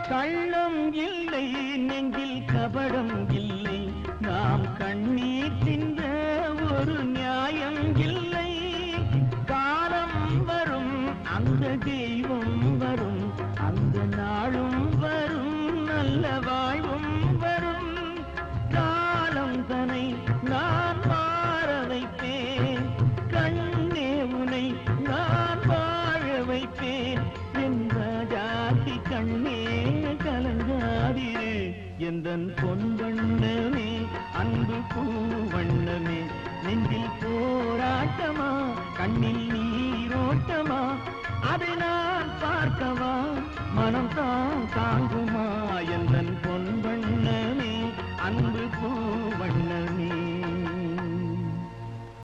கள்ளம் இல்லை நெஞ்சில் கபடம் இல்லை நாம் கண்ணீர் சிந்த ஒரு நியாயம் இல்லை காலம் வரும் அந்த தெய்வம் வரும் அந்த நாளும் வரும் நல்ல வாழ்வும் வரும் காலம் தனை நான் மாற வைப்பேன் கண்ணே உனை நான் வாழ வைப்பேன் என்ற ஜாதி கண்ணே கலங்காதிரு எந்தன் பொன் வண்ணமே அன்பு பூவண்ணமே நெஞ்சில் போராட்டமா கண்ணில் நீரோட்டமா அதை நான் பார்க்கவா மனம் தான் தாங்குமா எந்தன் பொன் வண்ணமே அன்பு பூ